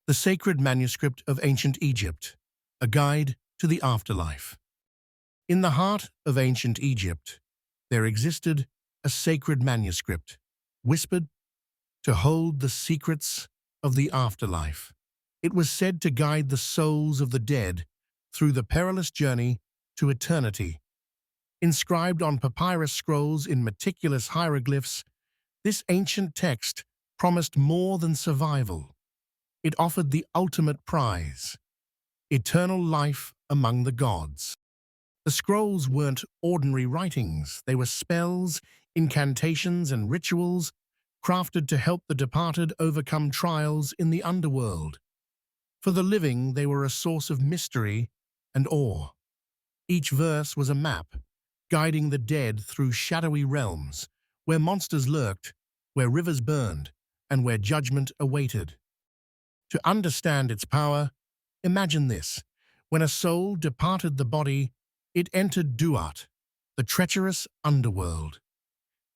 The Sacred Manuscript of Ancient Egypt, a Guide to the Afterlife. In the heart of ancient Egypt, there existed a sacred manuscript, whispered to hold the secrets of the afterlife. It was said to guide the souls of the dead through the perilous journey to eternity. Inscribed on papyrus scrolls in meticulous hieroglyphs, this ancient text promised more than survival. It offered the ultimate prize, eternal life among the gods. The scrolls weren't ordinary writings. They were spells, incantations, and rituals crafted to help the departed overcome trials in the underworld. For the living, they were a source of mystery and awe. Each verse was a map, guiding the dead through shadowy realms, where monsters lurked, where rivers burned, and where judgment awaited. To understand its power, imagine this. When a soul departed the body, it entered Duat, the treacherous underworld.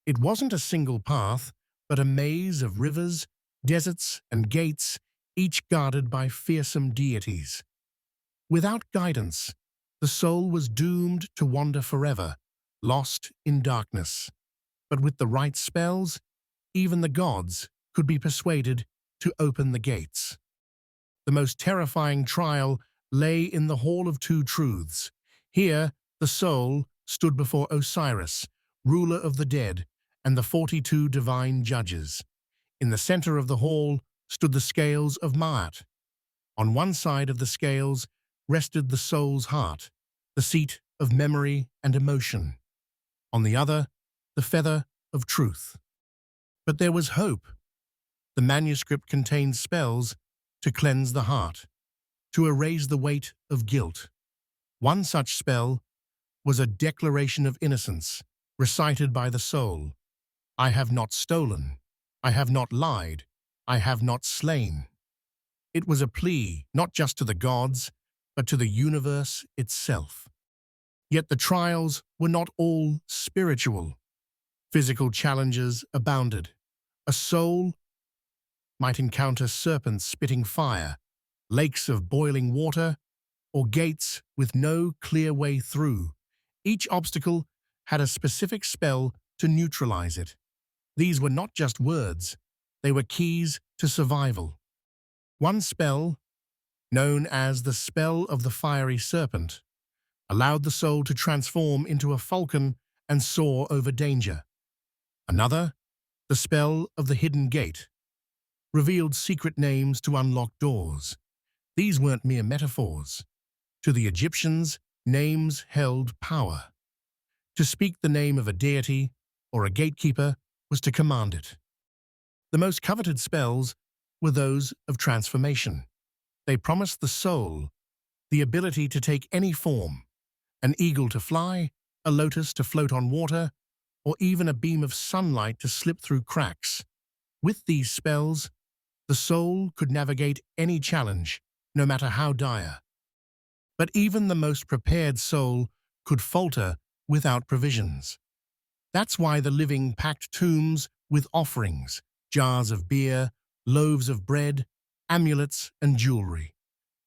It wasn't a single path, but a maze of rivers, deserts, and gates, each guarded by fearsome deities. Without guidance, the soul was doomed to wander forever, lost in darkness. But with the right spells, even the gods could be persuaded to open the gates. The most terrifying trial lay in the Hall of Two Truths. Here, the soul stood before Osiris, ruler of the dead, and the 42 divine judges. In the center of the hall stood the scales of Ma'at. On one side of the scales rested the soul's heart, the seat of memory and emotion. On the other, the feather of truth. But there was hope. The manuscript contained spells to cleanse the heart, to erase the weight of guilt. One such spell was a declaration of innocence, recited by the soul. I have not stolen, I have not lied, I have not slain. It was a plea not just to the gods, but to the universe itself. Yet the trials were not all spiritual. Physical challenges abounded. A soul might encounter serpents spitting fire, lakes of boiling water, or gates with no clear way through. Each obstacle had a specific spell to neutralize it. These were not just words, they were keys to survival. One spell, known as the Spell of the Fiery Serpent, allowed the soul to transform into a falcon and soar over danger. Another, the Spell of the Hidden Gate, revealed secret names to unlock doors. These weren't mere metaphors. To the Egyptians, names held power. To speak the name of a deity or a gatekeeper was to command it. The most coveted spells were those of transformation. They promised the soul the ability to take any form, an eagle to fly, a lotus to float on water, or even a beam of sunlight to slip through cracks. With these spells, the soul could navigate any challenge, no matter how dire. But even the most prepared soul could falter without provisions. That's why the living packed tombs with offerings, jars of beer, loaves of bread, amulets, and jewelry.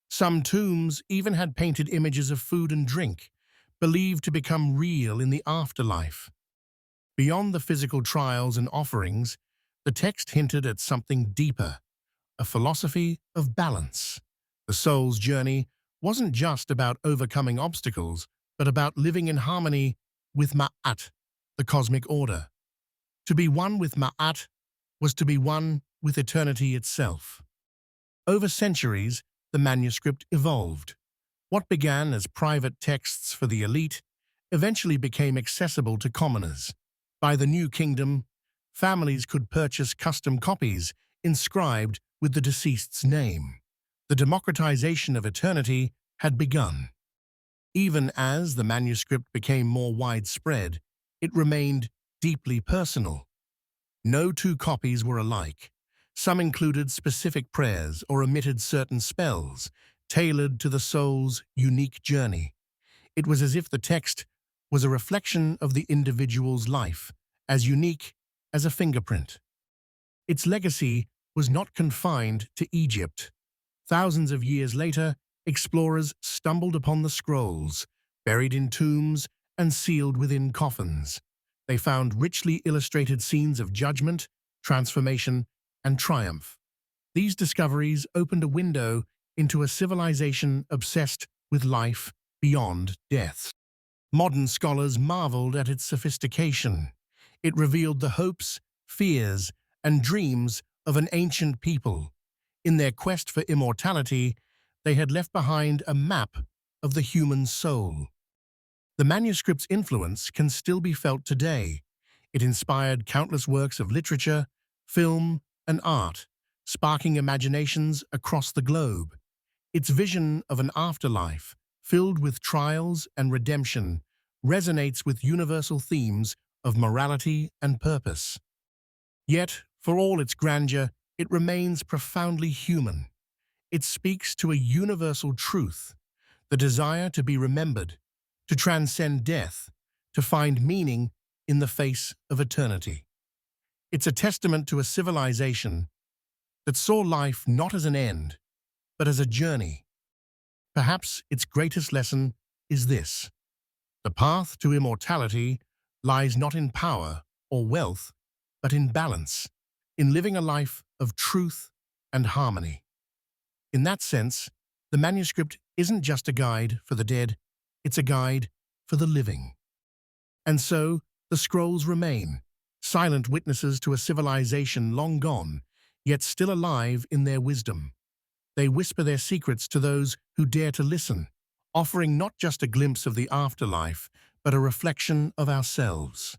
Some tombs even had painted images of food and drink, believed to become real in the afterlife. Beyond the physical trials and offerings, the text hinted at something deeper, a philosophy of balance. The soul's journey wasn't just about overcoming obstacles, but about living in harmony with Ma'at, the cosmic order. To be one with Ma'at was to be one with eternity itself. Over centuries, the manuscript evolved. What began as private texts for the elite eventually became accessible to commoners. By the New Kingdom, families could purchase custom copies inscribed with the deceased's name. The democratization of eternity had begun. Even as the manuscript became more widespread, it remained deeply personal. No two copies were alike. Some included specific prayers or omitted certain spells, tailored to the soul's unique journey. It was as if the text was a reflection of the individual's life, as unique as a fingerprint. Its legacy was not confined to Egypt. Thousands of years later, explorers stumbled upon the scrolls, buried in tombs and sealed within coffins. They found richly illustrated scenes of judgment, transformation, and triumph. These discoveries opened a window into a civilization obsessed with life beyond death. Modern scholars marveled at its sophistication. It revealed the hopes, fears, and dreams of an ancient people. In their quest for immortality, they had left behind a map of the human soul. The manuscript's influence can still be felt today. It inspired countless works of literature, film, and art, sparking imaginations across the globe. Its vision of an afterlife, filled with trials and redemption, resonates with universal themes of morality and purpose. Yet, for all its grandeur, it remains profoundly human. It speaks to a universal truth, the desire to be remembered, to transcend death, to find meaning in the face of eternity. It's a testament to a civilization that saw life not as an end, but as a journey. Perhaps its greatest lesson is this: the path to immortality lies not in power or wealth, but in balance, in living a life of truth and harmony. In that sense, the manuscript isn't just a guide for the dead, it's a guide for the living. And so, the scrolls remain, silent witnesses to a civilization long gone, yet still alive in their wisdom. They whisper their secrets to those who dare to listen, offering not just a glimpse of the afterlife, but a reflection of ourselves.